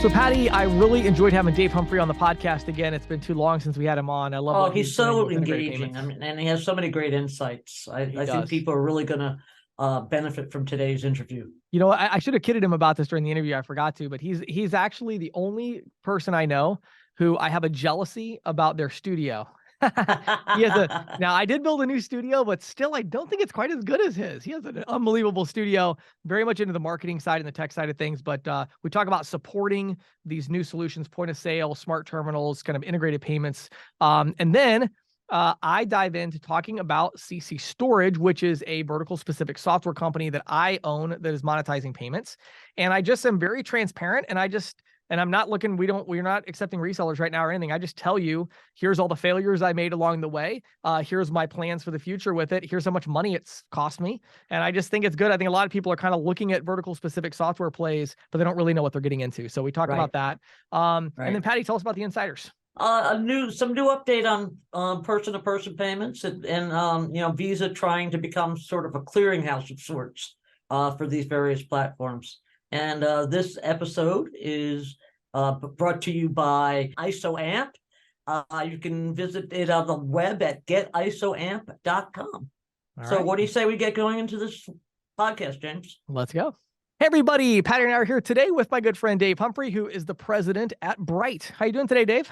So Patti, I really enjoyed having Dave Humphrey on the podcast again. It's been too long since we had him on. I love what he's so doing with integrated engaging. payments. And he has so many great insights. I think does. people are really going to benefit from today's interview. You know, I should have kidded him about this during the interview. I forgot to, but he's actually the only person I know who I have a jealousy about their studio. Now I did build a new studio, but still I don't think it's quite as good as his. He has an unbelievable studio, very much into the marketing side and the tech side of things. But we talk about supporting these new solutions, point of sale, smart terminals, kind of integrated payments. And then I dive into talking about CC Storage, which is a vertical specific software company that I own that is monetizing payments. And I just am very transparent, and I'm not looking, we're not accepting resellers right now or anything. I just tell you, here's all the failures I made along the way. Here's my plans for the future with it. Here's how much money it's cost me. And I just think it's good. I think a lot of people are kind of looking at vertical specific software plays, but they don't really know what they're getting into. So we talk about that. And then Patti, tell us about the insiders. Some new update on person-to-person payments and Visa trying to become sort of a clearinghouse of sorts for these various platforms. And this episode is brought to you by ISOAMP. You can visit it on the web at getisoamp.com. So what do you say we get going into this podcast, James? Let's go. Hey, everybody. Patti and I are here today with my good friend, Dave Humphrey, who is the president at Bryte. How you doing today, Dave?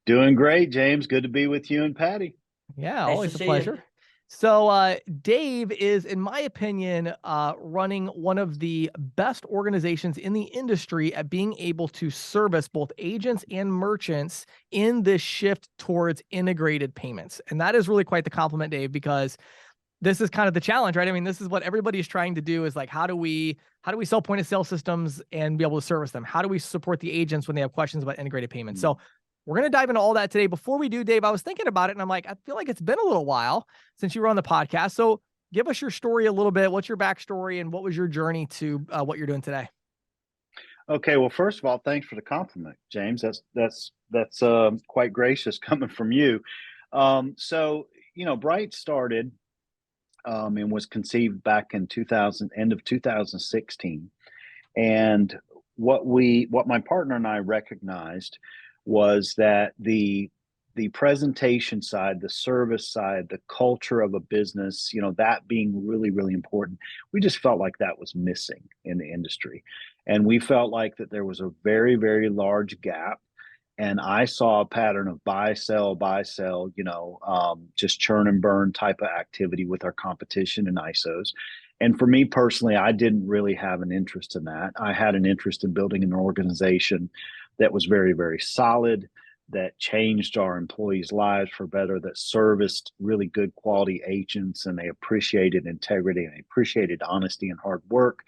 Doing great, James. Good to be with you and Patti. Yeah, always a pleasure. So Dave is, in my opinion, running one of the best organizations in the industry at being able to service both agents and merchants in this shift towards integrated payments. And that is really quite the compliment, Dave, because this is kind of the challenge, right? I mean, this is what everybody's trying to do is like, how do we sell point of sale systems and be able to service them? How do we support the agents when they have questions about integrated payments? So we're going to dive into all that today. Before we do, Dave, I was thinking about it and I'm like, I feel like it's been a little while since you were on the podcast. So give us your story a little bit. What's your backstory and what was your journey to what you're doing today? Okay. Well, first of all, thanks for the compliment, James. That's quite gracious coming from you. So, Bryte started and was conceived back in end of 2016. And what my partner and I recognized was that the presentation side, the service side, the culture of a business, that being really, really important. We just felt like that was missing in the industry. And we felt like that there was a very, very large gap. And I saw a pattern of buy, sell, just churn and burn type of activity with our competition and ISOs. And for me personally, I didn't really have an interest in that. I had an interest in building an organization that was very, very solid, that changed our employees' lives for better, that serviced really good quality agents, and they appreciated integrity and they appreciated honesty and hard work.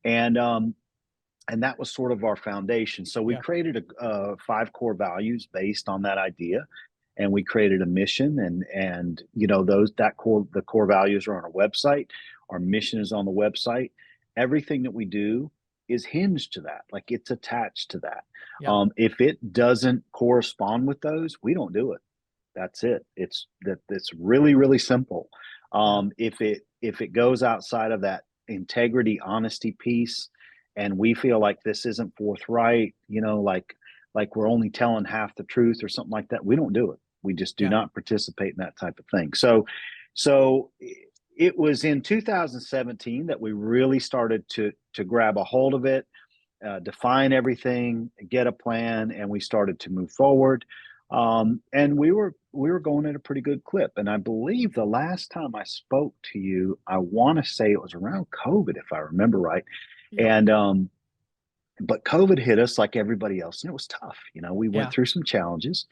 And that was sort of our foundation. So we created 5 core values based on that idea. And we created a mission and the core values are on our website. Our mission is on the website. Everything that we do is hinged to that, like it's attached to that. If it doesn't correspond with those, we don't do it. That's it. It's really, really simple. If it goes outside of that integrity, honesty piece, and we feel like this isn't forthright, like we're only telling half the truth or something like that, we don't do it. We just do not participate in that type of thing. So it was in 2017 that we really started to grab a hold of it, define everything, get a plan, and we started to move forward. And we were going at a pretty good clip. And I believe the last time I spoke to you, I want to say it was around COVID, if I remember right. And but COVID hit us like everybody else, and it was tough. We went through some challenges,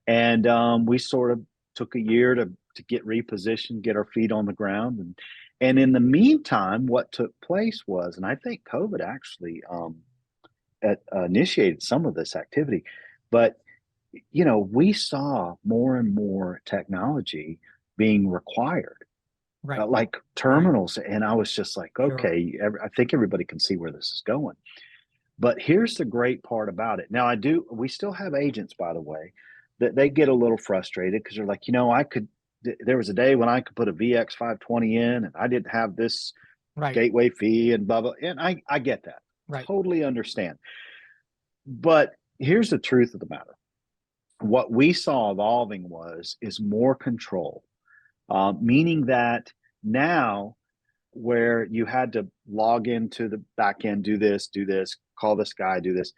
and we sort of took a year to get repositioned, get our feet on the ground. And in the meantime, what took place was, and I think COVID actually initiated some of this activity, but, we saw more and more technology being required, like terminals. And I was just like, okay, I think everybody can see where this is going. But here's the great part about it. Now we still have agents, by the way, that they get a little frustrated because they're like, there was a day when I could put a VX 520 in and I didn't have this gateway fee and blah, blah. And I get that. Totally understand. But here's the truth of the matter. What we saw evolving is more control, meaning that now where you had to log into the back end, do this, call this guy, do this.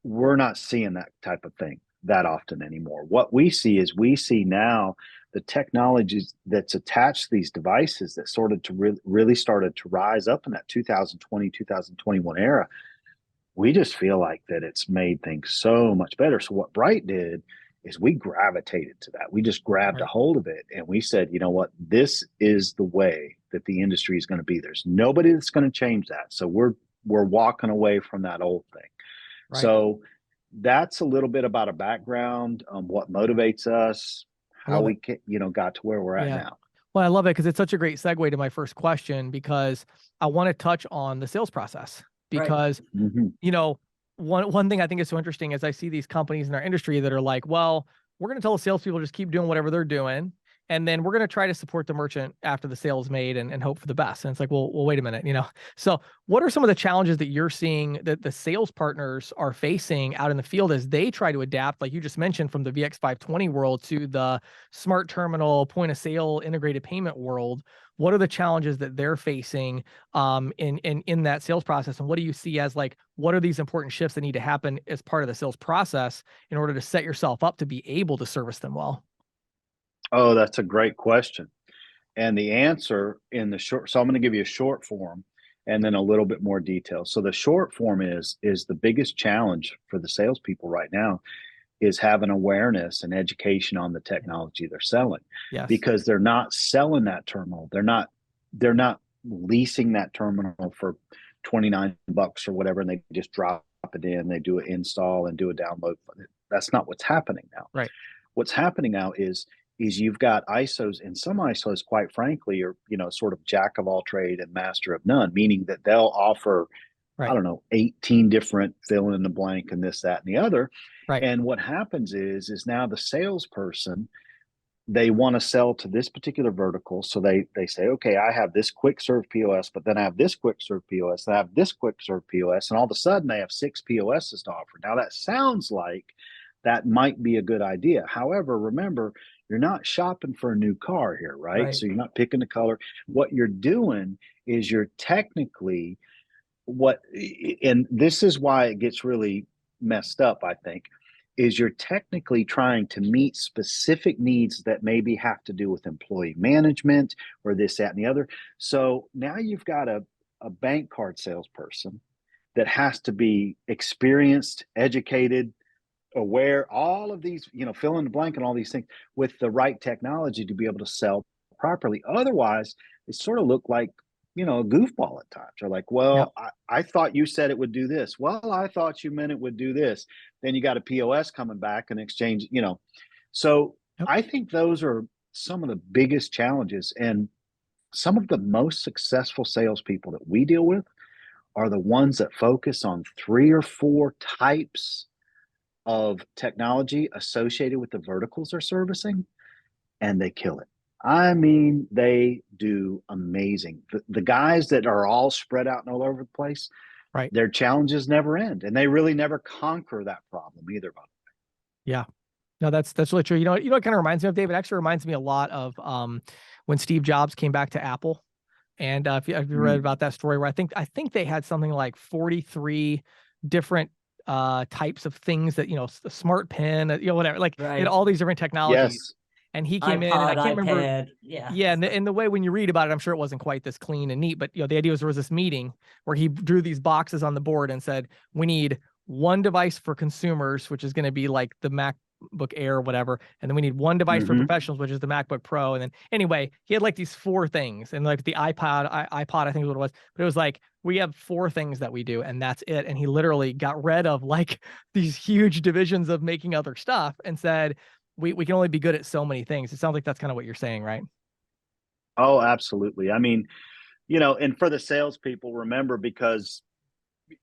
We're not seeing that type of thing that often anymore. What we see now the technologies that's attached to these devices that started to really started to rise up in that 2020, 2021 era. We just feel like that it's made things so much better. So what Bryte did is we gravitated to that. We just grabbed a hold of it and we said, you know what, this is the way that the industry is going to be. There's nobody that's going to change that. So we're walking away from that old thing. Right. So that's a little bit about a background, what motivates us, how we got to where we're at now. Well, I love it because it's such a great segue to my first question, because I want to touch on the sales process. Because, you know, one thing I think is so interesting is I see these companies in our industry that are like, well, we're going to tell the salespeople just keep doing whatever they're doing, and then we're going to try to support the merchant after the sale is made and hope for the best. And it's like, well, wait a minute, you know? So what are some of the challenges that you're seeing that the sales partners are facing out in the field as they try to adapt, like you just mentioned, from the VX520 world to the smart terminal point of sale integrated payment world? What are the challenges that they're facing in that sales process? And what do you see as like, what are these important shifts that need to happen as part of the sales process in order to set yourself up to be able to service them well? Oh, that's a great question. And the answer in the short, so I'm going to give you a short form and then a little bit more detail. So the short form is the biggest challenge for the salespeople right now is having awareness and education on the technology they're selling. Yes. Because they're not selling that terminal. They're not leasing that terminal for $29 or whatever, and they just drop it in, they do an install and do a download. That's not what's happening now. Right. What's happening now is you've got ISOs, and some ISOs, quite frankly, are, you know, sort of jack of all trade and master of none, meaning that they'll offer, I don't know, 18 different fill in the blank and this, that, and the other. Right. And what happens is now the salesperson, they want to sell to this particular vertical. So they say, okay, I have this quick serve POS, but then I have this quick serve POS, and I have this quick serve POS, and all of a sudden they have 6 POSs to offer. Now that sounds like that might be a good idea. However, remember, you're not shopping for a new car here, right? So you're not picking the color. What you're doing is you're technically and this is why it gets really messed up, I think, is you're technically trying to meet specific needs that maybe have to do with employee management or this, that, and the other. So now you've got a bank card salesperson that has to be experienced, educated, aware, all of these, you know, fill in the blank and all these things with the right technology to be able to sell properly. Otherwise, it sort of looked like, you know, a goofball at times. Or like, well, I thought you said it would do this. Well, I thought you meant it would do this. Then you got a POS coming back and exchange, you know. So I think those are some of the biggest challenges. And some of the most successful salespeople that we deal with are the ones that focus on 3 or 4 types of technology associated with the verticals they're servicing, and they kill it. I mean, they do amazing. The guys that are all spread out and all over the place, their challenges never end, and they really never conquer that problem either. By the way. Yeah, no, that's really true. You know, it kind of reminds me of, Dave. It actually reminds me a lot of when Steve Jobs came back to Apple. And if you read about that story, where I think they had something like 43 different types of things that, you know, the smart pen, you know, whatever, like all these different technologies. Yes. And he came in, and I can't remember. Yeah. And the way when you read about it, I'm sure it wasn't quite this clean and neat, but you know, the idea was there was this meeting where he drew these boxes on the board and said, we need one device for consumers, which is going to be like the MacBook Air or whatever. And then we need one device for professionals, which is the MacBook Pro. And then anyway, he had like these 4 things, and like the iPod, I think is what it was, but it was like, we have 4 things that we do, and that's it. And he literally got rid of like these huge divisions of making other stuff and said, we can only be good at so many things. It sounds like that's kind of what you're saying, right? Oh, absolutely. I mean, you know, and for the salespeople, remember, because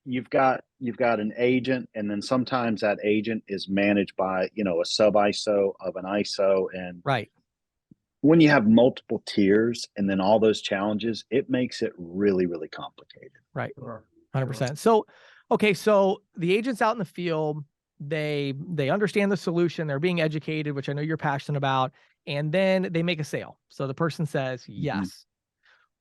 you've got an agent, and then sometimes that agent is managed by, you know, a sub ISO of an ISO. And when you have multiple tiers and then all those challenges, it makes it really, really complicated. Right. 100%. So Okay, so the agents out in the field, they understand the solution, they're being educated, which I know you're passionate about, and then they make a sale. So the person says Mhm. yes.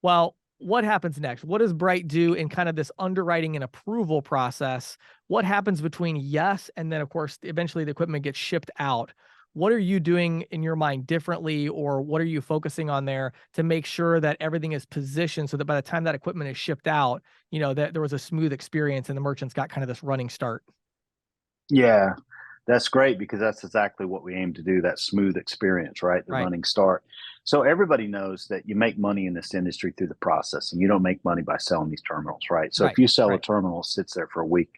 Well, what happens next? What does Bryte do in kind of this underwriting and approval process? What happens between yes and then, of course, eventually the equipment gets shipped out? What are you doing in your mind differently, or what are you focusing on there to make sure that everything is positioned so that by the time that equipment is shipped out, that there was a smooth experience and the merchant's got kind of this running start? Yeah, that's great because that's exactly what we aim to do, that smooth experience, right? The Right, running start. So everybody knows that you make money in this industry through the processing. You don't make money by selling these terminals, right? So if right, you sell a right, terminal, sits there for a week,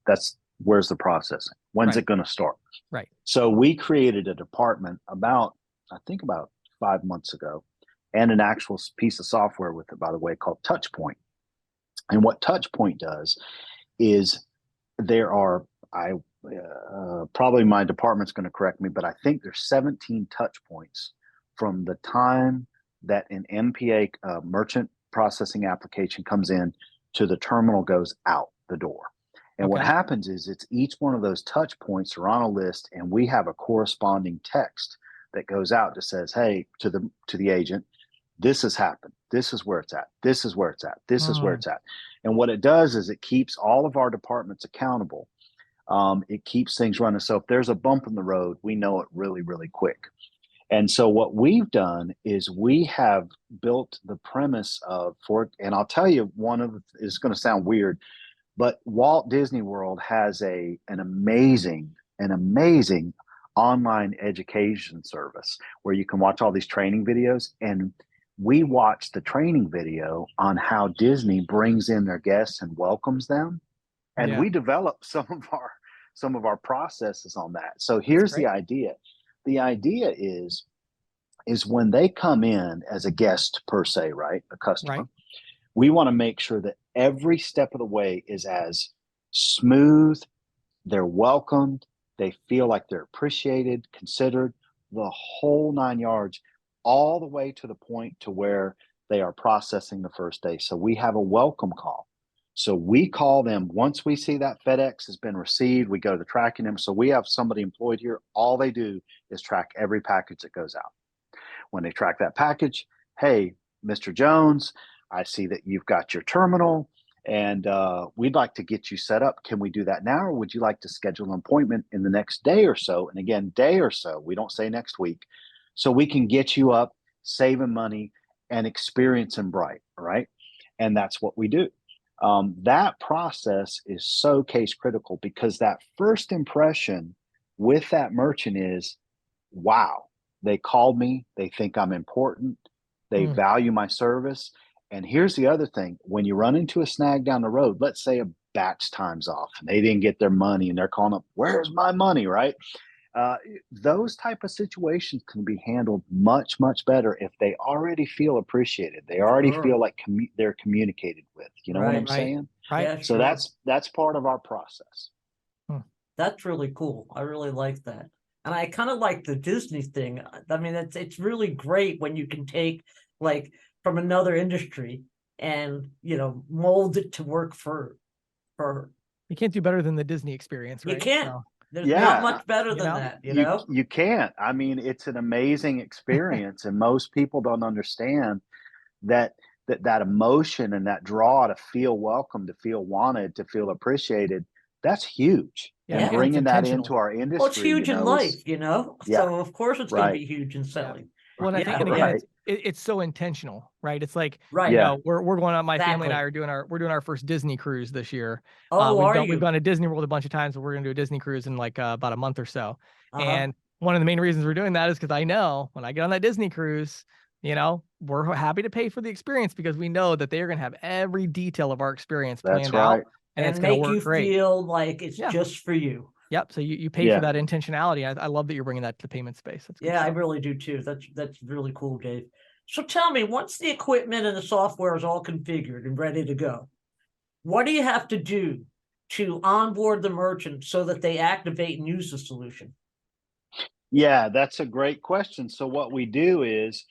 that's where's the processing? When's right, it going to start? right. So we created a department I think about 5 months ago, and an actual piece of software with it, by the way, called Touchpoint. And what Touchpoint does is there are I probably my department's going to correct me, but I think there's 17 touch points from the time that an MPA merchant processing application comes in to the terminal goes out the door. And what Okay. happens is it's each one of those touch points are on a list, and we have a corresponding text that goes out that says, "Hey, to the agent, this has happened. This is where it's at. This is where it's at. This is where Mm, it's at." And what it does is it keeps all of our departments accountable. It keeps things running. So if there's a bump in the road, we know it really, really quick. And so what we've done is we have built the premise of for, and I'll tell you, it's going to sound weird, but Walt Disney World has an amazing online education service where you can watch all these training videos. And we watch the training video on how Disney brings in their guests and welcomes them, and yeah, we develop some of our processes on that. So that's here's the great. idea. The idea is when they come in as a guest per se, right? A Right. customer, we want to make sure that every step of the way is as smooth, they're welcomed, they feel like they're appreciated, considered, the whole 9 yards, all the way to the point to where they are processing the first day. So we have a welcome call. So we call them once we see that FedEx has been received, we go to tracking them. So we have somebody employed here. All they do is track every package that goes out. When they track that package, hey, Mr. Jones, I see that you've got your terminal, and we'd like to get you set up. Can we do that now, or would you like to schedule an appointment in the next day or so? And again, day or so, we don't say next week, so we can get you up, saving money and experiencing Bryte, right? And that's what we do. That process is so case critical because that first impression with that merchant is, wow, they called me. They think I'm important. They Mm, value my service. And here's the other thing: when you run into a snag down the road, let's say a batch time's off and they didn't get their money and they're calling up, "Where's my money?" Right? Uh, those type of situations can be handled much, much better if they already feel appreciated. They already Sure. feel like they're communicated with. You know what I'm Right. right, saying? right. Yeah, So sure. that's part of our process. Mm. That's really cool. I really like that. And I kind of like the Disney thing. I mean, it's really great when you can take like from another industry and mold it to work for You can't do better than the Disney experience, you right? can't. So, There's not Yeah, much better you than know, that, you can't. I mean, it's an amazing experience, and most people don't understand that that emotion and that draw to feel welcome, to feel wanted, to feel appreciated. That's huge, yeah, and Yeah. and it's bringing that into intentional. our Well, it's industry, huge in is life. yeah, So of course it's going to right, be huge in Yeah. selling. Well, and I think, Yeah, and again, right, it's so intentional, right? It's like, right. yeah, we're going on. My family and I Exactly. are we're doing our first Disney cruise this year. Oh, are We've you? gone to Disney World a bunch of times, but we're gonna do a Disney cruise in like about a month or so. Uh-huh. And one of the main reasons we're doing that is because I know when I get on that Disney cruise, we're happy to pay for the experience because we know that they are gonna have every detail of our experience that's planned out, right, and it's And gonna make work you great. feel like it's Yeah. just for you. Yep. So you pay for yeah. that intentionality. I love that you're bringing that to the payment space. That's good Yeah, I stuff. really do too. That's really cool, Dave. So tell me, once the equipment and the software is all configured and ready to go, what do you have to do to onboard the merchant so that they activate and use the solution? Yeah, that's a great question. So what we do is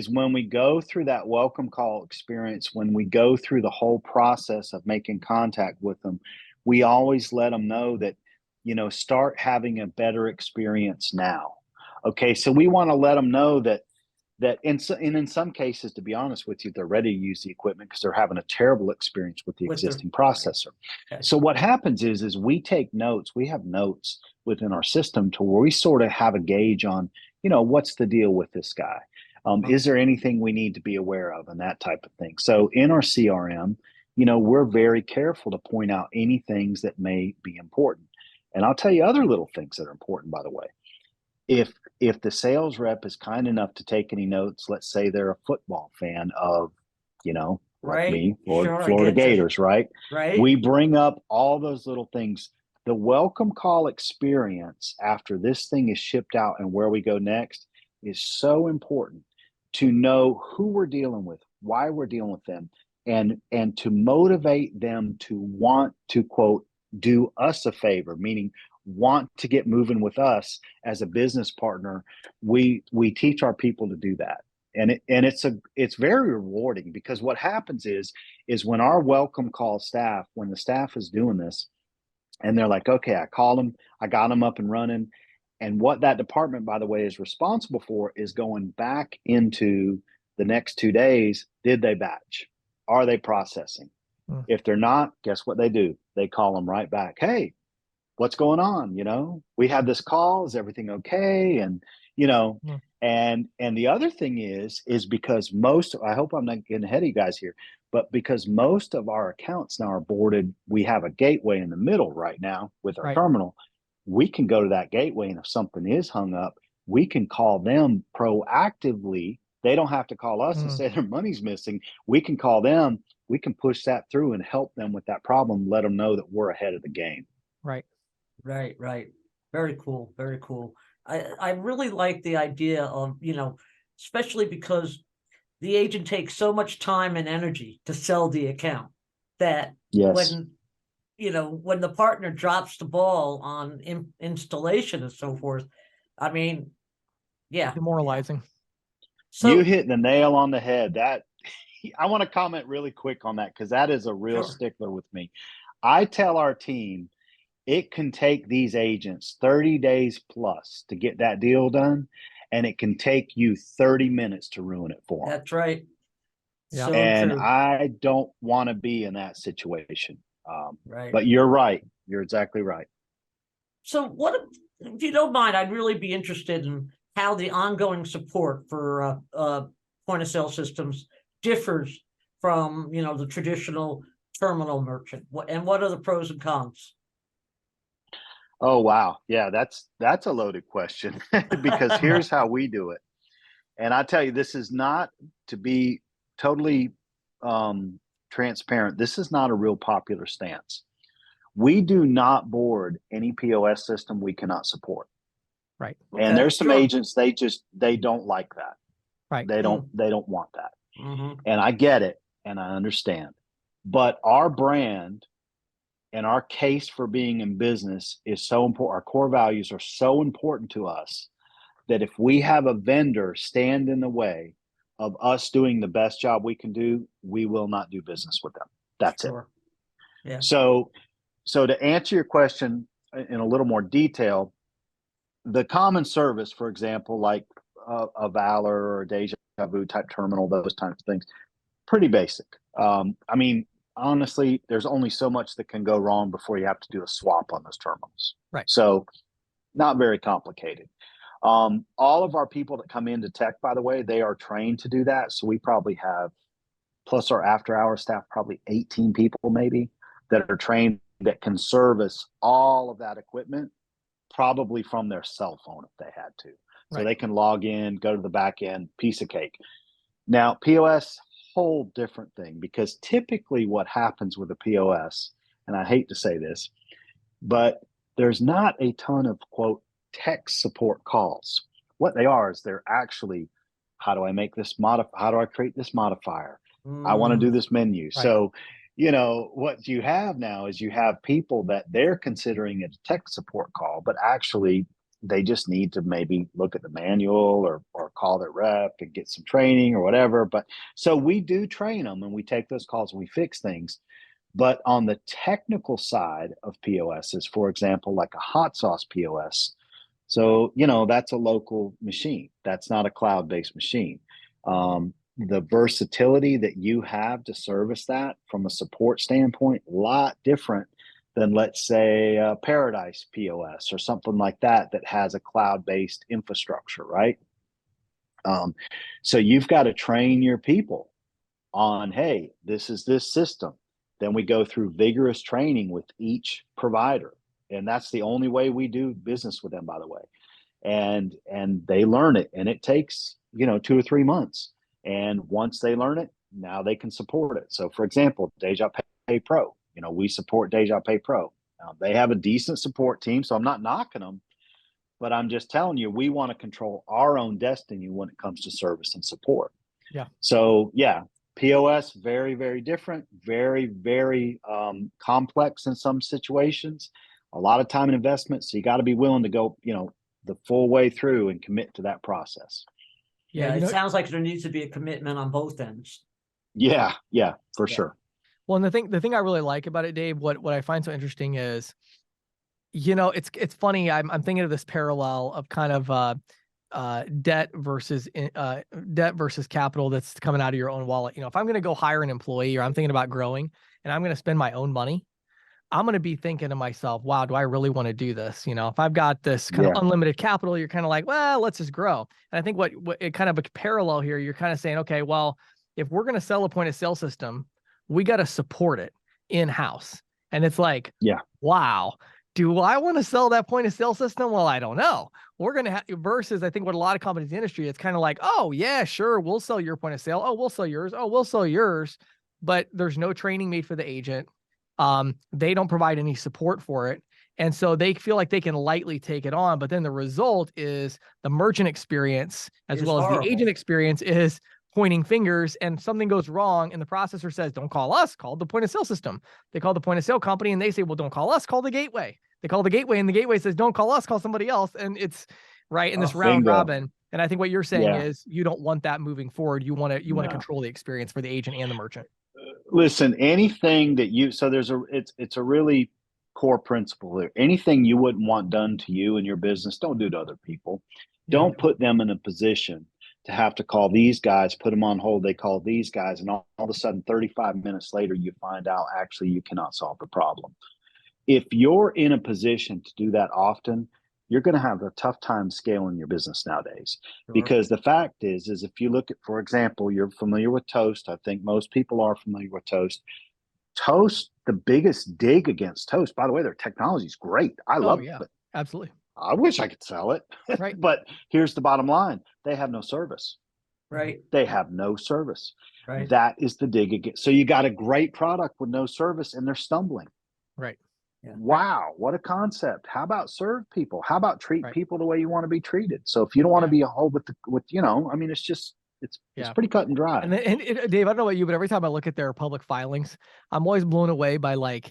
when we go through that welcome call experience, when we go through the whole process of making contact with them, we always let them know that, start having a better experience now. Okay, so we want to let them know that in some cases, to be honest with you, they're ready to use the equipment because they're having a terrible experience with the existing processor. Okay. So what happens is we take notes. We have notes within our system to where we sort of have a gauge on, what's the deal with this guy? Is there anything we need to be aware of and that type of thing? So in our CRM, we're very careful to point out any things that may be important. And I'll tell you other little things that are important, by the way. If the sales rep is kind enough to take any notes, let's say they're a football fan of, like me, Florida Gators, right? Right. We bring up all those little things. The welcome call experience after this thing is shipped out and where we go next is so important to know who we're dealing with, why we're dealing with them, and to motivate them to want to, quote, do us a favor, meaning want to get moving with us as a business partner. We teach our people to do that. And it's very rewarding, because what happens is when our welcome call staff, when the staff is doing this and they're like, okay, I called them, I got them up and running. And what that department, by the way, is responsible for is going back into the next 2 days. Did they batch? Are they processing? If they're not, guess what they do? They call them right back. Hey, what's going on? We had this call. Is everything okay? And, and the other thing is because I hope I'm not getting ahead of you guys here, but because most of our accounts now are boarded, we have a gateway in the middle right now with our terminal. We can go to that gateway, and if something is hung up, we can call them proactively. They don't have to call us and say their money's missing. We can call them. We can push that through and help them with that problem. Let them know that we're ahead of the game. Right. Right. Very cool. Very cool. I really like the idea of, especially because the agent takes so much time and energy to sell the account that when the partner drops the ball on installation and so forth, Demoralizing. So you hit the nail on the head. That I want to comment really quick on that, because that is a real stickler with me. I tell our team, it can take these agents 30 days plus to get that deal done, and it can take you 30 minutes to ruin it for them. That's right. Yeah. So and true. I don't want to be in that situation. Right. But you're right. You're exactly right. So if you don't mind, I'd really be interested in how the ongoing support for point of sale systems differs from, the traditional terminal merchant. What are the pros and cons? Oh, wow. Yeah, that's a loaded question because here's how we do it. And I tell you, this is not, to be totally transparent, this is not a real popular stance. We do not board any POS system we cannot support. Right. Okay, and there's some agents, they don't like that. Right. They don't want that. Mm-hmm. And I get it and I understand. But our brand and our case for being in business is so important. Our core values are so important to us that if we have a vendor stand in the way of us doing the best job we can do, we will not do business with them. That's it. Yeah. So to answer your question in a little more detail, the common service, for example, like a Valor or a Deja Vu type terminal, those types of things, pretty basic. Honestly, there's only so much that can go wrong before you have to do a swap on those terminals. Right. So not very complicated. All of our people that come into tech, by the way, they are trained to do that. So we probably have, plus our after hours staff, probably 18 people maybe that are trained that can service all of that equipment, probably from their cell phone if they had to. So they can log in, go to the back end, piece of cake. Now, POS, whole different thing, because typically what happens with a POS, and I hate to say this, but there's not a ton of, quote, tech support calls. What they are is they're actually, how do I make this how do I create this modifier? I want to do this menu. Right. So, what you have now is you have people that they're considering it a tech support call, but actually they just need to maybe look at the manual or call their rep and get some training or whatever. But so we do train them and we take those calls and we fix things. But on the technical side of POSs, for example, like a hot sauce POS, so, that's a local machine. That's not a cloud-based machine. The versatility that you have to service that from a support standpoint, a lot different than, let's say, a Paradise POS or something like that has a cloud-based infrastructure, right? So you've got to train your people on, hey, this is this system. Then we go through vigorous training with each provider. And that's the only way we do business with them, by the way. And they learn it, and it takes 2 or 3 months. And once they learn it, now they can support it. So, for example, Deja Pay Pro, we support Deja Pay Pro. They have a decent support team, so I'm not knocking them, but I'm just telling you, we want to control our own destiny when it comes to service and support. Yeah. So, yeah, POS, very, very different, very, very complex in some situations, a lot of time and investment. So you got to be willing to go, the full way through and commit to that process. Yeah, it sounds like there needs to be a commitment on both ends. Yeah, for sure. Well, and the thing I really like about it, Dave, what I find so interesting is, it's funny. I'm thinking of this parallel of kind of debt versus capital that's coming out of your own wallet. If I'm going to go hire an employee, or I'm thinking about growing and I'm going to spend my own money, I'm going to be thinking to myself, wow, do I really want to do this? If I've got this kind of unlimited capital, you're kind of like, well, let's just grow. And I think what it kind of a parallel here, you're kind of saying, okay, well, if we're going to sell a point of sale system, we got to support it in-house. And it's like, wow, do I want to sell that point of sale system? Well, I don't know. We're going to have versus, I think what a lot of companies in the industry, it's kind of like, oh yeah, sure. We'll sell your point of sale. Oh, we'll sell yours. Oh, we'll sell yours. But there's no training made for the agent. They don't provide any support for it. And so they feel like they can lightly take it on. But then the result is the merchant experience as well as the agent experience is pointing fingers, and something goes wrong. And the processor says, don't call us, call the point of sale system. They call the point of sale company and they say, well, don't call us, call the gateway. They call the gateway and the gateway says, don't call us, call somebody else. And it's right in this round robin. And I think what you're saying is you don't want that moving forward. You want to control the experience for the agent and the merchant. Listen, anything that it's a really core principle there. Anything you wouldn't want done to you in your business, don't do to other people. Don't put them in a position to have to call these guys, put them on hold. They call these guys, and all of a sudden, 35 minutes later, you find out actually you cannot solve the problem. If you're in a position to do that often, you're going to have a tough time scaling your business nowadays. Because the fact is if you look at, for example, you're familiar with Toast. I think most people are familiar with Toast. Toast, the biggest dig against Toast, by the way, their technology is great. I love it. Absolutely. I wish I could sell it. Right. But here's the bottom line. They have no service. Right. They have no service. Right. That is the dig against. So you got a great product with no service and they're stumbling. Right. Yeah. Wow, what a concept. How about serve people? How about treat people the way you want to be treated? So if you don't want to be a whole it's pretty cut and dry. And Dave, I don't know about you, but every time I look at their public filings, I'm always blown away by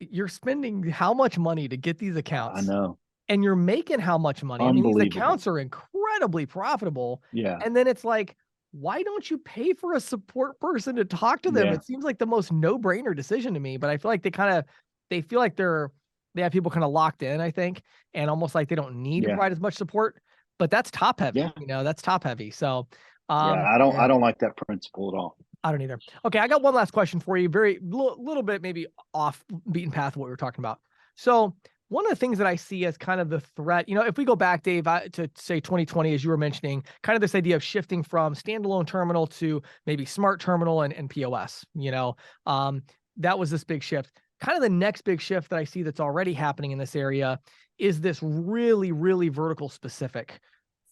you're spending how much money to get these accounts. I know. And you're making how much money? I mean, these accounts are incredibly profitable. Yeah. And then it's like, why don't you pay for a support person to talk to them? It seems like the most no-brainer decision to me, but I feel like they feel like they have people kind of locked in, I think, and almost like they don't need to provide as much support, but that's top heavy, that's top heavy. So, I don't like that principle at all. I don't either. Okay. I got one last question for you. Very little bit, maybe off beaten path of what we were talking about. So one of the things that I see as kind of the threat, if we go back, Dave, to say 2020, as you were mentioning, kind of this idea of shifting from standalone terminal to maybe smart terminal and POS, that was this big shift. Kind of the next big shift that I see that's already happening in this area is this really, really vertical specific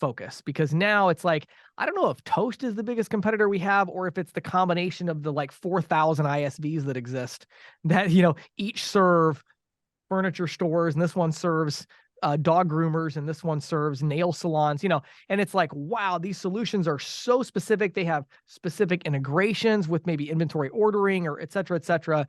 focus, because now it's like, I don't know if Toast is the biggest competitor we have, or if it's the combination of the 4,000 ISVs that exist that, each serve furniture stores, and this one serves dog groomers, and this one serves nail salons, and it's like, wow, these solutions are so specific. They have specific integrations with maybe inventory ordering or et cetera, et cetera.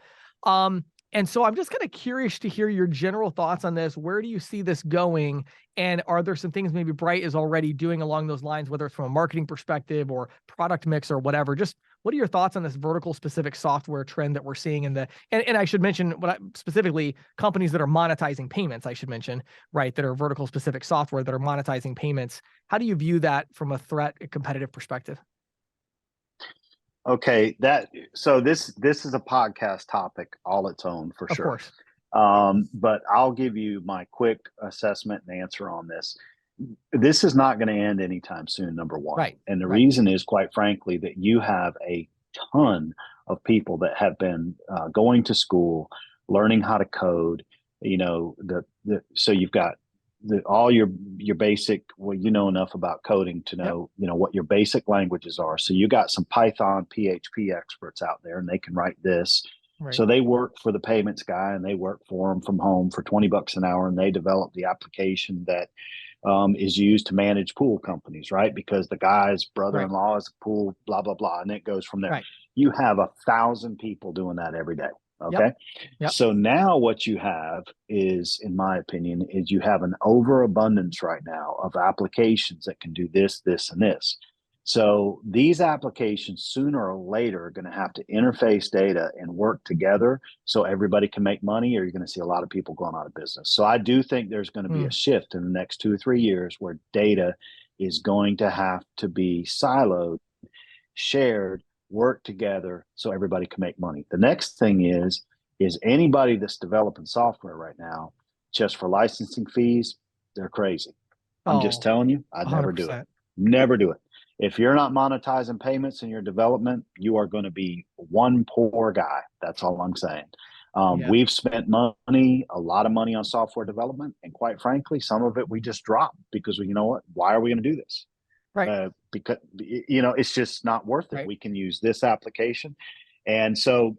And so I'm just kind of curious to hear your general thoughts on this. Where do you see this going? And are there some things maybe Bryte is already doing along those lines, whether it's from a marketing perspective or product mix or whatever? Just What are your thoughts on this vertical specific software trend that we're seeing in the, and I should mention specifically companies that are monetizing payments, I should mention, right, that are vertical specific software that are monetizing payments. How do you view that from a threat, a competitive perspective? Okay, so this is a podcast topic all its own for Of sure. course. But I'll give you my quick assessment and answer on this. This is not going to end anytime soon, number one. Right. And the Right. reason is, quite frankly, that you have a ton of people that have been going to school, learning how to code. You know, so you've got all your basic, well, you know enough about coding to know, you know, what your basic languages are. So you got some Python, PHP experts out there, and they can write this. Right. So they work for the payments guy, and they work for him from home for $20 an hour, and they develop the application that is used to manage pool companies, right? Because the guy's brother-in-law is a pool, blah, blah, blah. And it goes from there. Right. You have 1,000 people doing that every day. Okay. Yep. So now what you have is, in my opinion, is you have an overabundance right now of applications that can do this, this, and this. So these applications sooner or later are going to have to interface data and work together so everybody can make money, or you're going to see a lot of people going out of business. So I do think there's going to be a shift in the next 2 or 3 years where data is going to have to be siloed, shared, work together so everybody can make money. The next thing is anybody that's developing software right now just for licensing fees, they're crazy. I'm just telling you, I'd never do it. Never do it. If you're not monetizing payments in your development, you are going to be one poor guy. That's all I'm saying. We've spent money, a lot of money on software development. And quite frankly, some of it we just dropped because you know what? Why are we going to do this? Right. Because, you know, it's just not worth it. Right. We can use this application. And so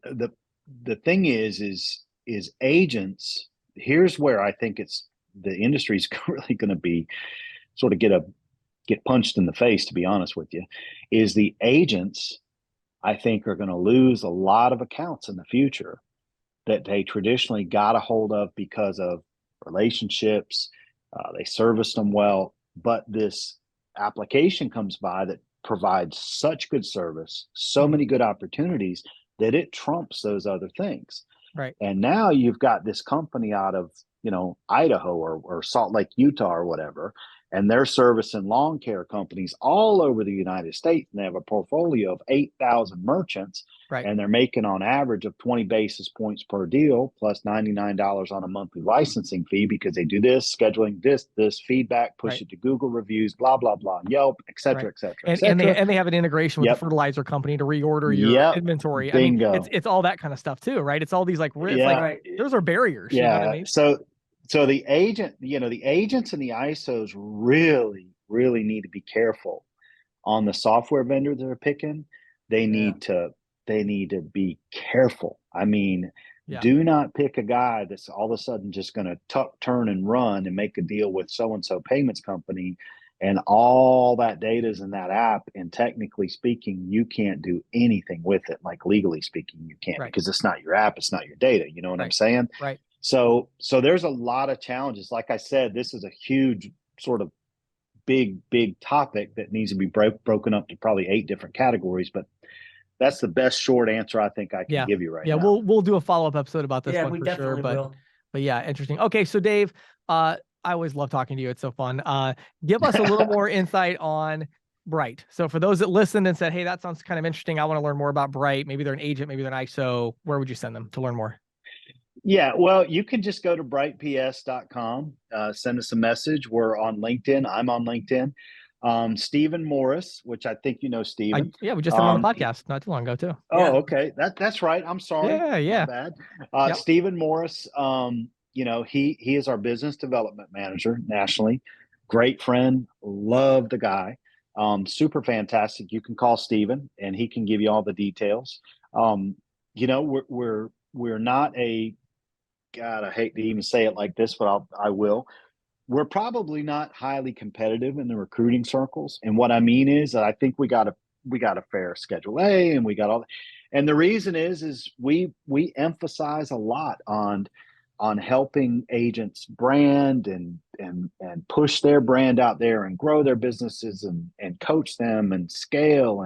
the thing is agents, here's where I think the industry's really going to be sort of get punched in the face, to be honest with you, is the agents, I think, are going to lose a lot of accounts in the future that they traditionally got a hold of because of relationships. They serviced them well, but this application comes by that provides such good service, so many good opportunities that it trumps those other things. Right. And now you've got this company out of, you know, Idaho or Salt Lake, Utah or whatever, and they're servicing lawn care companies all over the United States. And they have a portfolio of 8,000 merchants, right, and they're making on average of 20 basis points per deal, plus $99 on a monthly licensing fee, because they do this, scheduling this feedback, push it to Google reviews, blah, blah, blah, and Yelp, et cetera, et cetera, et cetera. And they have an integration with the fertilizer company to reorder your inventory. Bingo. I mean, it's all that kind of stuff too, right? It's all these like those are barriers. Yeah. You know what I mean? So the agent, you know, the agents and the ISOs really, really need to be careful on the software vendor they're picking. They need to be careful. I mean, do not pick a guy that's all of a sudden just going to tuck, turn, and run and make a deal with so-and-so payments company, and all that data is in that app. And technically speaking, you can't do anything with it. Like legally speaking, you can't, because it's not your app. It's not your data. You know what I'm saying? Right. So there's a lot of challenges. Like I said, this is a huge sort of big topic that needs to be broken up to probably 8 different categories, but that's the best short answer I think I can give you right now. Yeah, we'll do a follow-up episode about this one we for definitely sure. will. But yeah, interesting. Okay, so Dave, I always love talking to you. It's so fun. Give us a little more insight on Bryte. So for those that listened and said, hey, that sounds kind of interesting, I want to learn more about Bryte. Maybe they're an agent, maybe they're an ISO. Where would you send them to learn more? Yeah, well, you can just go to bryteps.com, send us a message. We're on LinkedIn. I'm on LinkedIn. Stephen Morris, which I think you know Stephen. We just had him on the podcast not too long ago too. Oh, okay. That's right. I'm sorry. Yeah. My bad. Stephen Morris, you know, he is our business development manager nationally. Great friend. Love the guy. Super fantastic. You can call Stephen and he can give you all the details. You know, we're not a, God, I hate to even say it like this, but I will. We're probably not highly competitive in the recruiting circles. And what I mean is that I think we got a fair Schedule A, and we got all. And the reason is we emphasize a lot on helping agents brand and push their brand out there and grow their businesses and coach them and scale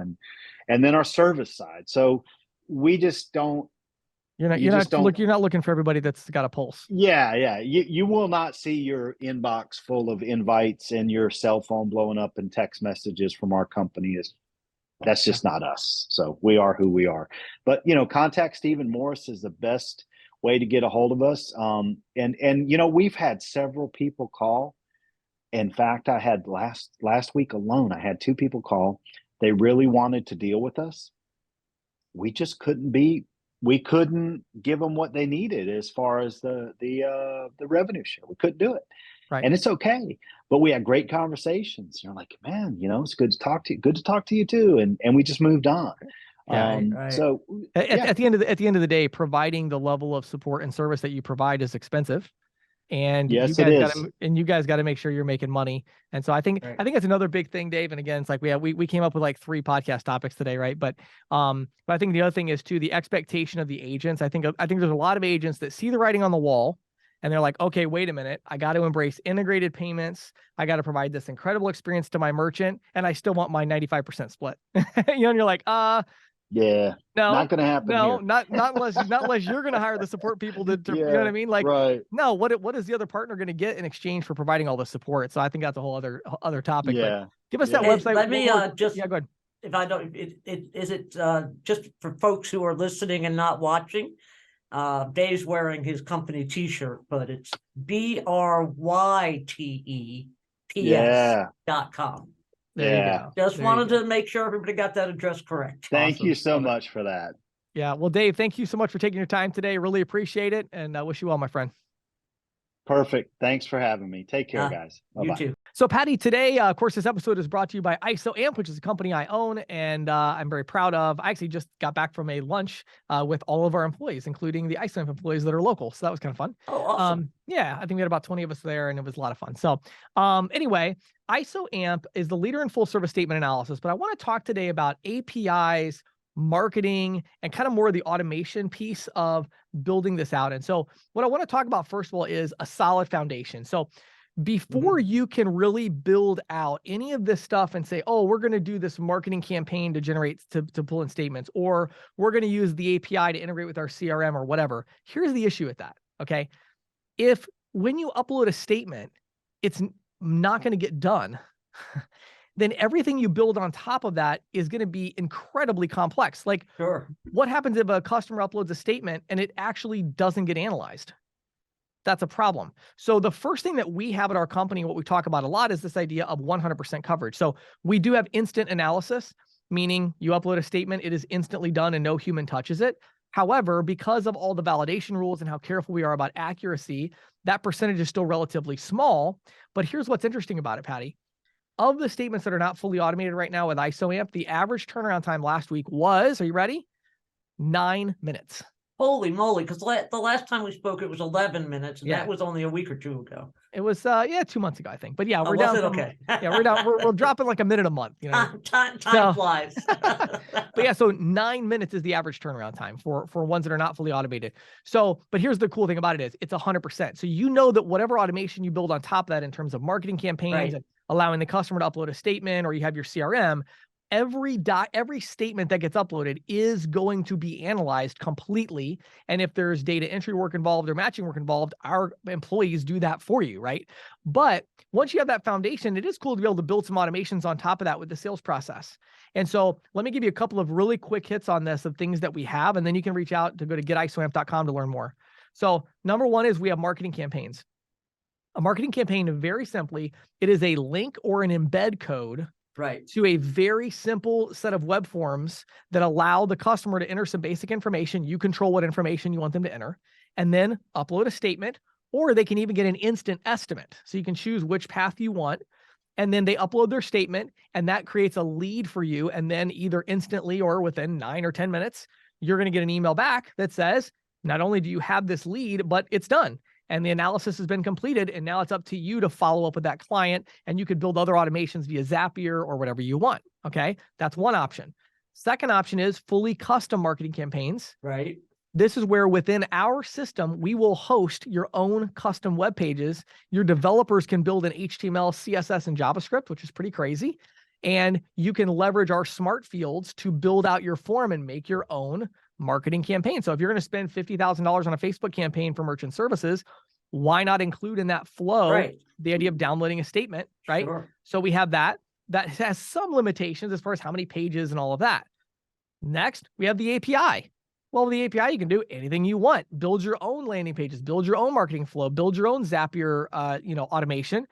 and then our service side. So we just don't. You're not, You just don't. you're not looking for everybody that's got a pulse. Yeah. You will not see your inbox full of invites and your cell phone blowing up and text messages from our company. That's just not us. So we are who we are. But contact Stephen Morris is the best way to get a hold of us. And we've had several people call. In fact, I had last week alone, I had 2 people call. They really wanted to deal with us. We just couldn't give them what they needed as far as the revenue share. We couldn't do it. Right. And it's okay. But we had great conversations. You're like, man, it's good to talk to you. Good to talk to you too. And we just moved on. Right. So at the end of the day, providing the level of support and service that you provide is expensive. And yes, you guys it is. you guys got to make sure you're making money. And so I think it's another big thing, Dave. And again, it's like we came up with like 3 podcast topics today, right? But I think the other thing is too the expectation of the agents. I think there's a lot of agents that see the writing on the wall and they're like, okay, wait a minute, I got to embrace integrated payments. I got to provide this incredible experience to my merchant, and I still want my 95% split. And you're like, yeah, no, not going to happen. No, here. not unless you're going to hire the support people to you know what I mean? Like, right. no, what is the other partner going to get in exchange for providing all the support? So I think that's a whole other topic. Yeah. But give us that Hey, website. let me just, go ahead. if I don't, is it just for folks who are listening and not watching? Dave's wearing his company T-shirt, but it's BRYTEPS.com. There you go. Just There wanted to make sure everybody got that address correct. Thank you so much for that. Yeah. Well, Dave, thank you so much for taking your time today. Really appreciate it. And I wish you well, my friend. Perfect. Thanks for having me. Take care, guys. Bye-bye. You too. So Patti, today, of course, this episode is brought to you by ISOAMP, which is a company I own and I'm very proud of. I actually just got back from a lunch with all of our employees, including the ISOAMP employees that are local. So that was kind of fun. Oh, awesome. Yeah, I think we had about 20 of us there and it was a lot of fun. So anyway, ISOAMP is the leader in full service statement analysis, but I want to talk today about APIs, marketing, and kind of more of the automation piece of building this out. And so what I want to talk about first of all is a solid foundation. So before you can really build out any of this stuff and say, oh, we're going to do this marketing campaign to generate, to pull in statements, or we're going to use the API to integrate with our CRM or whatever. Here's the issue with that. Okay. When you upload a statement, it's not going to get done, then everything you build on top of that is going to be incredibly complex. Like, what happens if a customer uploads a statement and it actually doesn't get analyzed? That's a problem. So the first thing that we have at our company, what we talk about a lot, is this idea of 100% coverage. So we do have instant analysis, meaning you upload a statement, it is instantly done and no human touches it. However, because of all the validation rules and how careful we are about accuracy, that percentage is still relatively small. But here's what's interesting about it, Patti. Of the statements that are not fully automated right now with ISOAMP, the average turnaround time last week was, are you ready? 9 minutes. Holy moly, because the last time we spoke, it was 11 minutes, and that was only a week or 2 ago. It was, 2 months ago, I think. But yeah, we're down. Okay. Yeah, we're down. We're dropping like a minute a month. Time flies. But yeah, so 9 minutes is the average turnaround time for ones that are not fully automated. So, but here's the cool thing about it is it's 100%. So you know that whatever automation you build on top of that in terms of marketing campaigns and allowing the customer to upload a statement, or you have your CRM, every statement that gets uploaded is going to be analyzed completely. And if there's data entry work involved or matching work involved, our employees do that for you, right? But once you have that foundation, it is cool to be able to build some automations on top of that with the sales process. And so let me give you a couple of really quick hits on this of things that we have, and then you can reach out to go to getisoamp.com to learn more. So number one is we have marketing campaigns. A marketing campaign, very simply, it is a link or an embed code to a very simple set of web forms that allow the customer to enter some basic information. You control what information you want them to enter, and then upload a statement, or they can even get an instant estimate. So you can choose which path you want, and then they upload their statement, and that creates a lead for you. And then either instantly or within 9 or 10 minutes, you're going to get an email back that says, not only do you have this lead, but it's done. And the analysis has been completed, and now it's up to you to follow up with that client, and you could build other automations via Zapier or whatever you want, okay? That's one option. Second option is fully custom marketing campaigns. This is where within our system, we will host your own custom web pages. Your developers can build in HTML, CSS, and JavaScript, which is pretty crazy. And you can leverage our smart fields to build out your form and make your own marketing campaign. So if you're going to spend $50,000 on a Facebook campaign for merchant services, why not include in that flow the idea of downloading a statement, right? Sure. So we have that has some limitations as far as how many pages and all of that. Next, we have the API. Well, with the API, you can do anything you want. Build your own landing pages, build your own marketing flow, build your own Zapier, automation,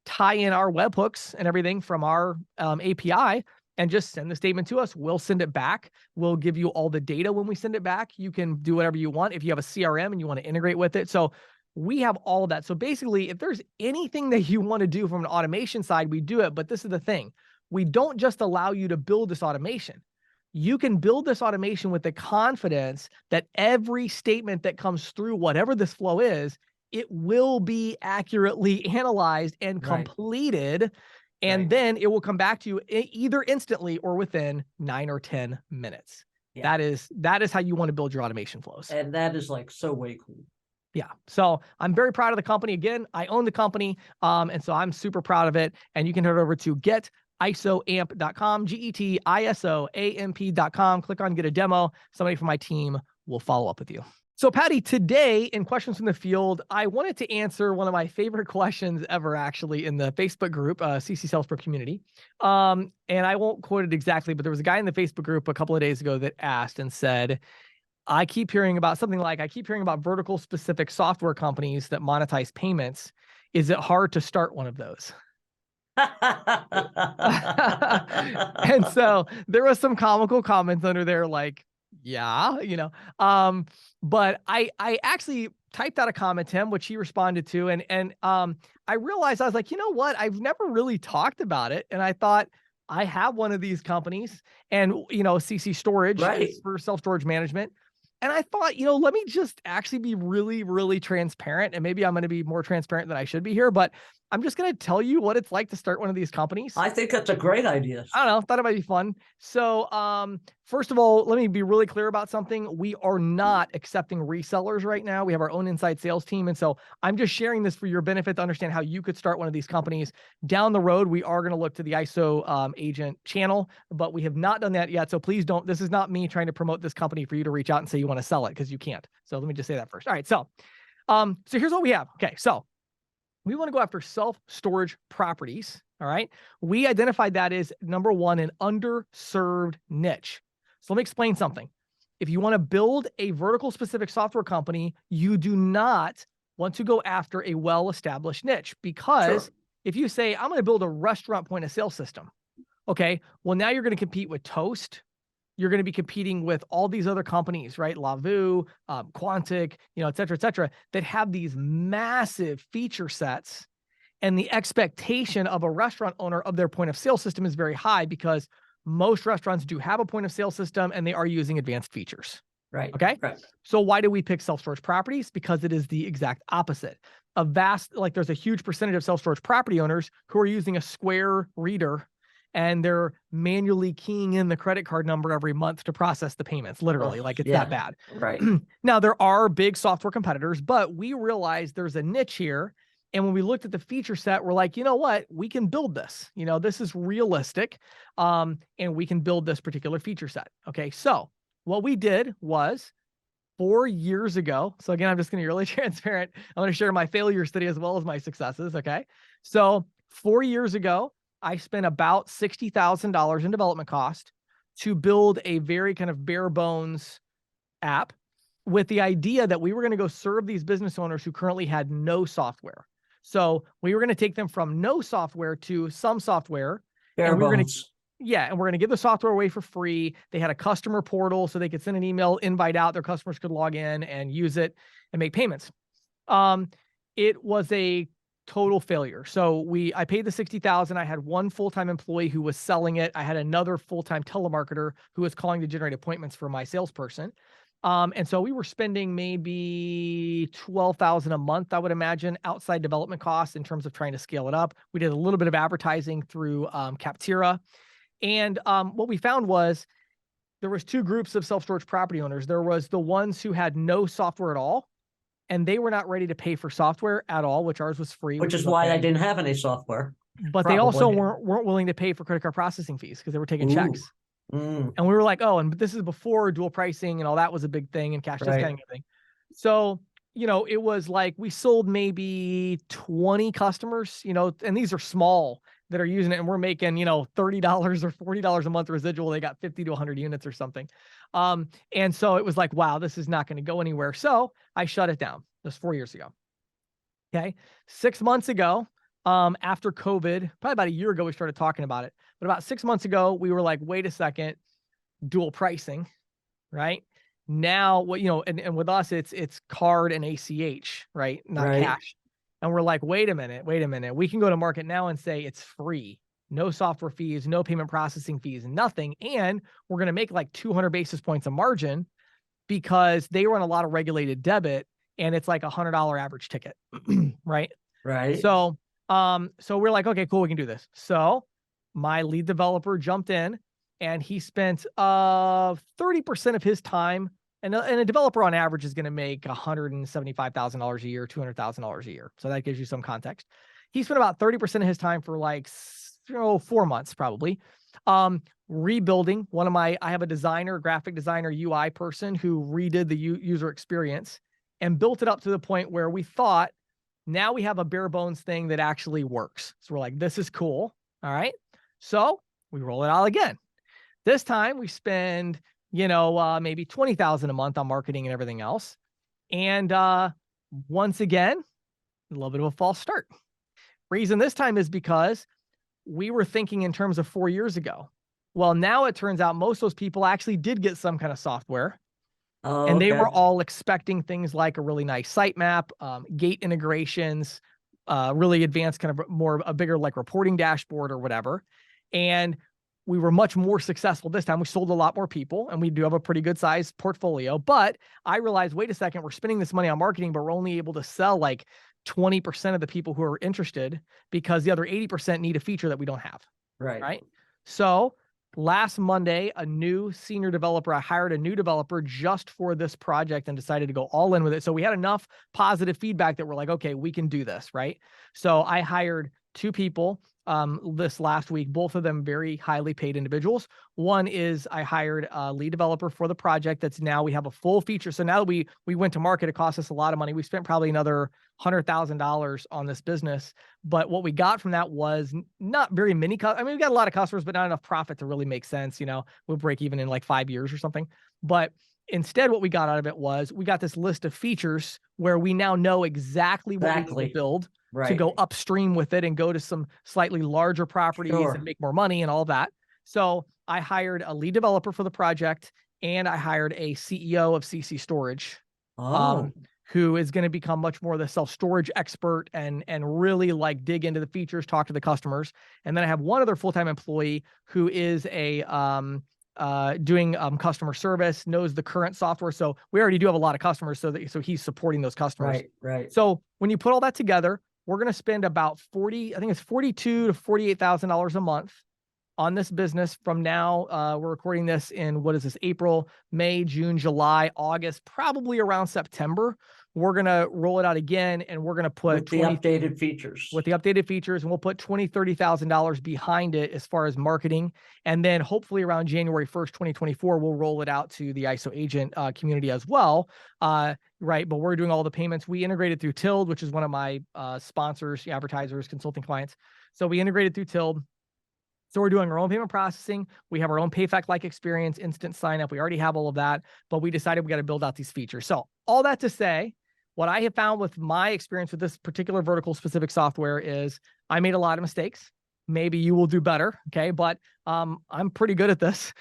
tie in our webhooks and everything from our API, and just send the statement to us. We'll send it back. We'll give you all the data when we send it back. You can do whatever you want if you have a CRM and you want to integrate with it. So we have all of that. So basically, if there's anything that you want to do from an automation side, we do it. But this is the thing. We don't just allow you to build this automation. You can build this automation with the confidence that every statement that comes through, whatever this flow is, it will be accurately analyzed and completed. And then it will come back to you either instantly or within 9 or 10 minutes. Yeah. That is how you want to build your automation flows. And that is like so way cool. Yeah. So I'm very proud of the company. Again, I own the company. And so I'm super proud of it. And you can head over to getisoamp.com, getisoamp.com. Click on get a demo. Somebody from my team will follow up with you. So Patti, today in Questions from the Field, I wanted to answer one of my favorite questions ever, actually, in the Facebook group, CC Sales Pro community. And I won't quote it exactly, but there was a guy in the Facebook group a couple of days ago that asked and said, I keep hearing about vertical specific software companies that monetize payments. Is it hard to start one of those? And so there was some comical comments under there like, yeah, but I actually typed out a comment to him, which he responded to. And I realized, I was like, you know what? I've never really talked about it. And I thought, I have one of these companies and, CC Storage is for self-storage management. And I thought, let me just actually be really, really transparent. And maybe I'm going to be more transparent than I should be here, but I'm just going to tell you what it's like to start one of these companies. I think that's a great idea. I don't know. Thought it might be fun. So, first of all, let me be really clear about something. We are not accepting resellers right now. We have our own inside sales team. And so I'm just sharing this for your benefit to understand how you could start one of these companies. Down the road, we are going to look to the ISO agent channel, but we have not done that yet. So please don't, this is not me trying to promote this company for you to reach out and say you want to sell it, because you can't. So let me just say that first. All right. So here's what we have. Okay. So we want to go after self-storage properties. All right. We identified that as number one, an underserved niche. So let me explain something. If you want to build a vertical specific software company, you do not want to go after a well-established niche, because if you say, I'm going to build a restaurant point of sale system. Okay. Well, now you're going to compete with Toast. You're going to be competing with all these other companies, right? Lavu, Quantic, et cetera, that have these massive feature sets. And the expectation of a restaurant owner of their point of sale system is very high, because most restaurants do have a point of sale system and they are using advanced features. Right. Okay. Right. So why do we pick self-storage properties? Because it is the exact opposite. There's a huge percentage of self-storage property owners who are using a Square reader, and they're manually keying in the credit card number every month to process the payments, literally. It's that bad. Right. Now, there are big software competitors, but we realized there's a niche here. And when we looked at the feature set, we're like, you know what? We can build this. This is realistic, and we can build this particular feature set. Okay, so what we did was 4 years ago. So again, I'm just going to be really transparent. I'm going to share my failures today as well as my successes. Okay, so 4 years ago, I spent about $60,000 in development cost to build a very kind of bare bones app, with the idea that we were going to go serve these business owners who currently had no software. So we were going to take them from no software to some software. And we're going to give the software away for free. They had a customer portal so they could send an email invite out. Their customers could log in and use it and make payments. It was a total failure. So I paid the $60,000. I had one full-time employee who was selling it. I had another full-time telemarketer who was calling to generate appointments for my salesperson. And so we were spending maybe $12,000 a month, I would imagine, outside development costs in terms of trying to scale it up. We did a little bit of advertising through Captira. And what we found was there was two groups of self-storage property owners. There was the ones who had no software at all, and they were not ready to pay for software at all, which ours was free. Which is why I didn't have any software. but they also Probably. weren't willing to pay for credit card processing fees because they were taking Ooh. checks. Mm, And we were like, oh, and this is before dual pricing and all that was a big thing and cash discounting right. and everything. So, it was like we sold maybe 20 customers, and these are small that are using it, and we're making, $30 or $40 a month residual. They got 50 to 100 units or something. And so it was like, wow, this is not going to go anywhere. So I shut it down. This was 4 years ago. Okay. 6 months ago, after COVID, probably about a year ago, we started talking about it. But about 6 months ago, we were like, wait a second, dual pricing, right? Now, what, and with us, it's card and ACH, right? Not Right. cash. And we're like, wait a minute. We can go to market now and say it's free, no software fees, no payment processing fees, nothing. And we're going to make like 200 basis points of margin because they run a lot of regulated debit and it's like $100 average ticket, right? Right. So we're like, okay, cool, we can do this. So my lead developer jumped in and he spent 30% of his time, and a developer on average is going to make $175,000 a year, $200,000 a year. So that gives you some context. He spent about 30% of his time for like 4 months probably, rebuilding I have a designer, graphic designer, UI person who redid the user experience and built it up to the point where we thought, now we have a bare bones thing that actually works. So we're like, this is cool. All right. So we roll it out again. This time we spend, maybe $20,000 a month on marketing and everything else. And once again, a little bit of a false start. Reason this time is because we were thinking in terms of 4 years ago. Well, now it turns out most of those people actually did get some kind of software. Oh, And they okay. were all expecting things like a really nice sitemap, gate integrations, really advanced kind of a bigger like reporting dashboard or whatever. And we were much more successful this time. We sold a lot more people and we do have a pretty good size portfolio. But I realized, wait a second, we're spending this money on marketing, but we're only able to sell like 20% of the people who are interested because the other 80% need a feature that we don't have. Right. Right. So last Monday, I hired a new developer just for this project and decided to go all in with it. So we had enough positive feedback that we're like, okay, we can do this, right? So I hired 2 people this last week, both of them very highly paid individuals. One is I hired a lead developer for the project we have a full feature. So now that we went to market, it cost us a lot of money. We spent probably another $100,000 on this business. But what we got from that was not very many. We got a lot of customers, but not enough profit to really make sense. We'll break even in like 5 years or something. But instead, what we got out of it was we got this list of features where we now know exactly what we need to build to go upstream with it and go to some slightly larger properties and make more money and all that. So I hired a lead developer for the project and I hired a CEO of CC Storage. Who is going to become much more the self-storage expert and really like dig into the features, talk to the customers. And then I have one other full-time employee who is doing customer service, knows the current software. So we already do have a lot of customers, so he's supporting those customers. Right. So when you put all that together, we're going to spend about $42,000 to $48,000 a month on this business from now. We're recording this in, April, May, June, July, August, probably around September. We're going to roll it out again and we're going to put with the updated features. And we'll put $20,000, $30,000 behind it as far as marketing. And then hopefully around January 1st, 2024, we'll roll it out to the ISO agent community as well. Right. But we're doing all the payments. We integrated through Tilled, which is one of my sponsors, advertisers, consulting clients. So we integrated through Tilled. So we're doing our own payment processing. We have our own PayFac-like experience, instant sign up. We already have all of that, but we decided we got to build out these features. So all that to say, what I have found with my experience with this particular vertical specific software is I made a lot of mistakes. Maybe you will do better. Okay. But I'm pretty good at this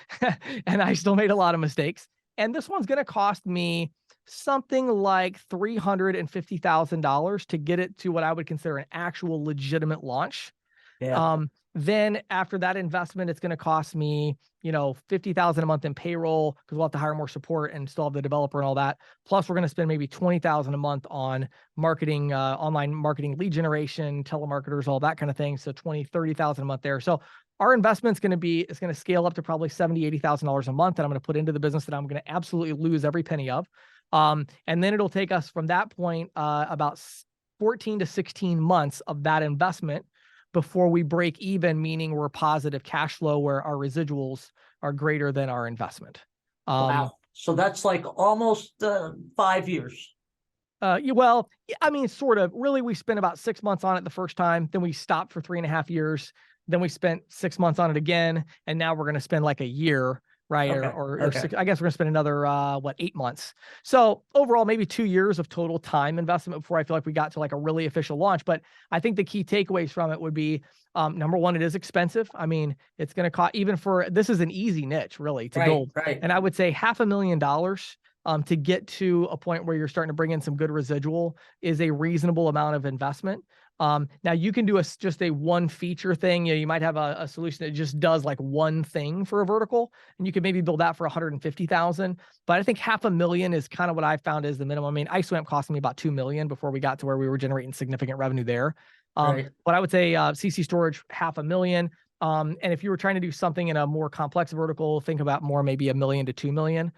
and I still made a lot of mistakes. And this one's going to cost me something like $350,000 to get it to what I would consider an actual legitimate launch. Yeah. Then after that investment, it's going to cost me, $50,000 a month in payroll because we'll have to hire more support and still have the developer and all that. Plus, we're going to spend maybe $20,000 a month on marketing, online marketing, lead generation, telemarketers, all that kind of thing. So $20,000, $30,000 a month there. So our investment's going to scale up to probably $70,000, $80,000 a month that I'm going to put into the business that I'm going to absolutely lose every penny of. And then it'll take us from that point about 14 to 16 months of that investment before we break even, meaning we're positive cash flow where our residuals are greater than our investment. Wow. So that's like almost 5 years. Well, I mean, sort of. Really, we spent about 6 months on it the first time. Then we stopped for 3.5 years. Then we spent 6 months on it again, and now we're going to spend like a year, right? Okay, Or okay. 6. I guess we're going to spend another 8 months. So overall, maybe 2 years of total time investment before I feel like we got to like a really official launch. But I think the key takeaways from it would be, number one, it is expensive. I mean, it's going to cost, even for, this is an easy niche really to build, Right. and I would say $500,000. To get to a point where you're starting to bring in some good residual is a reasonable amount of investment. Now you can do just a one feature thing. You know, you might have a solution that just does like one thing for a vertical, and you could maybe build that for 150,000. But I think $500,000 is kind of what I found is the minimum. I mean, ISOAMP cost me about $2 million before we got to where we were generating significant revenue there. Right. But I would say CC storage, $500,000. And if you were trying to do something in a more complex vertical, think about more maybe $1 million to $2 million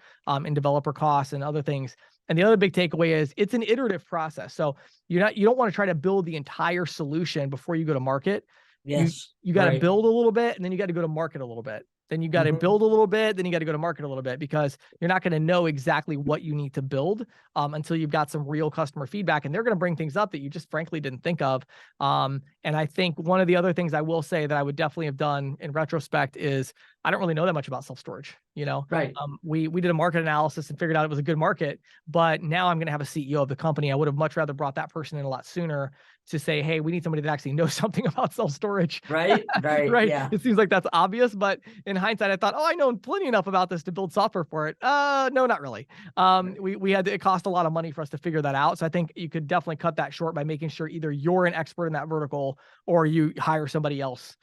in developer costs and other things. And the other big takeaway is it's an iterative process. So you don't want to try to build the entire solution before you go to market. Yes. You got to right. build a little bit, and then you got to go to market a little bit. Then you got to build a little bit, then you got to go to market a little bit, because you're not going to know exactly what you need to build until you've got some real customer feedback, and they're going to bring things up that you just frankly didn't think of. And I think one of the other things I will say that I would definitely have done in retrospect is I don't really know that much about self-storage. You know, Right. We did a market analysis and figured out it was a good market, but now I'm going to have a CEO of the company. I would have much rather brought that person in a lot sooner to say, hey, we need somebody that actually knows something about self-storage. Right. Right. Yeah. It seems like that's obvious, but in hindsight, I thought, oh, I know plenty enough about this to build software for it. No, not really. It cost a lot of money for us to figure that out. So I think you could definitely cut that short by making sure either you're an expert in that vertical or you hire somebody else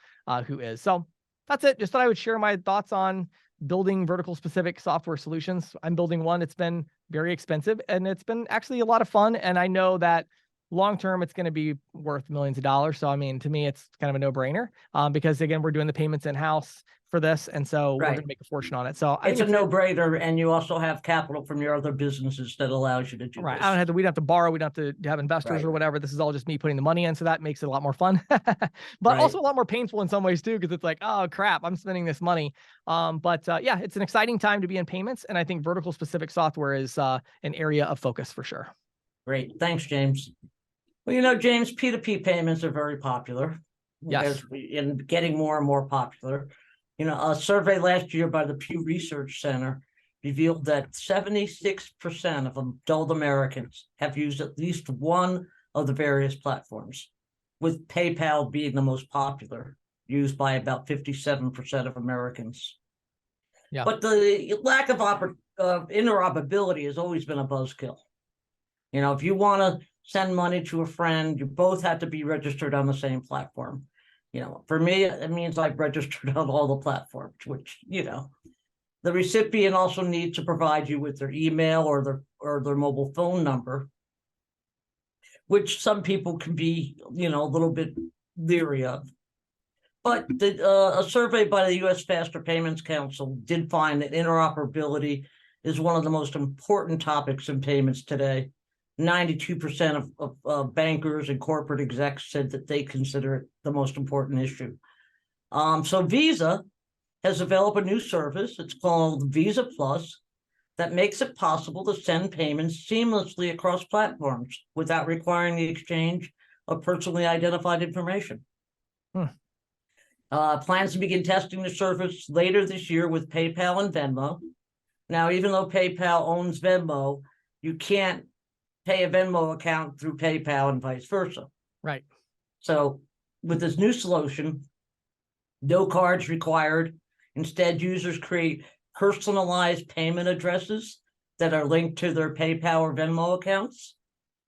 who is. So that's it. Just thought I would share my thoughts on building vertical specific software solutions. I'm building one. It's been very expensive, and it's been actually a lot of fun. And I know that long-term, it's going to be worth millions of dollars. So, I mean, to me, it's kind of a no-brainer because again, we're doing the payments in-house for this. And so we're going to make a fortune on it. So I it's think a no-brainer. And you also have capital from your other businesses that allows you to do right. this. I don't have to, we don't have to borrow. We don't have to have investors or whatever. This is all just me putting the money in. So that makes it a lot more fun, but also a lot more painful in some ways too, because it's like, oh crap, I'm spending this money. Yeah, it's an exciting time to be in payments. And I think vertical specific software is an area of focus for sure. Great. Thanks, James. Well, you know, James, P2P payments are very popular. Yes. And getting more and more popular. You know, a survey last year by the Pew Research Center revealed that 76% of adult Americans have used at least one of the various platforms, with PayPal being the most popular, used by about 57% of Americans. Yeah. But the lack of interoperability has always been a buzzkill. You know, if you want to send money to a friend, you both have to be registered on the same platform. You know, for me, it means I've registered on all the platforms, which, you know, the recipient also needs to provide you with their email or their mobile phone number, which some people can be, you know, a little bit leery of. But a survey by the U.S. Faster Payments Council did find that interoperability is one of the most important topics in payments today. 92% of bankers and corporate execs said that they consider it the most important issue. So Visa has developed a new service. It's called Visa Plus that makes it possible to send payments seamlessly across platforms without requiring the exchange of personally identified information. Plans to begin testing the service later this year with PayPal and Venmo. Now, even though PayPal owns Venmo, you can't pay a Venmo account through PayPal and vice versa. Right. So with this new solution, no cards required. Instead, users create personalized payment addresses that are linked to their PayPal or Venmo accounts.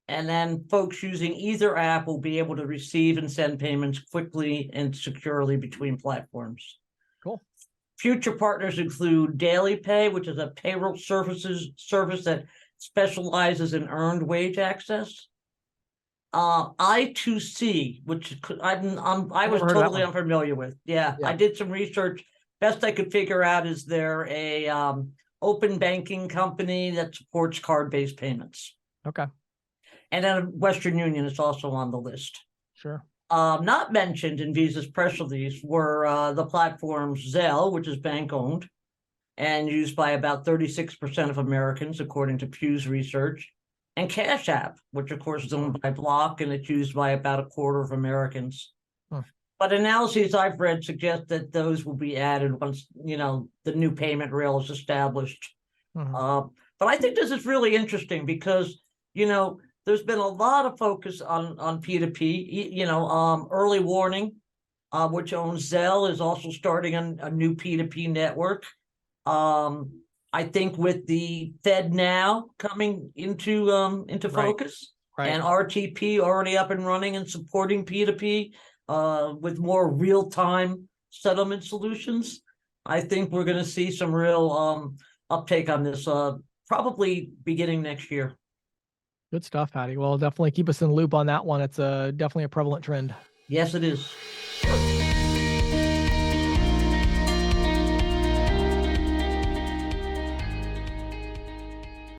And then folks using either app will be able to receive and send payments quickly and securely between platforms. Cool. Future partners include Daily Pay, which is a payroll service that specializes in earned wage access. I2C, which I was totally unfamiliar with. Yeah, I did some research. Best I could figure out is they're a open banking company that supports card-based payments. Okay. And then Western Union is also on the list. Sure. Not mentioned in Visa's press release were the platforms Zelle, which is bank owned and used by about 36% of Americans, according to Pew's research, and Cash App, which of course is owned by Block and it's used by about a quarter of Americans. But analyses I've read suggest that those will be added once, the new payment rail is established. But I think this is really interesting because, there's been a lot of focus on P2P, Early Warning, which owns Zelle, is also starting a new P2P network. I think with the Fed now coming into focus, and RTP already up and running and supporting P2P with more real-time settlement solutions, I think we're going to see some real uptake on this probably beginning next year. Good stuff, Patti. Well, definitely keep us in the loop on that one. It's definitely a prevalent trend. Yes, it is.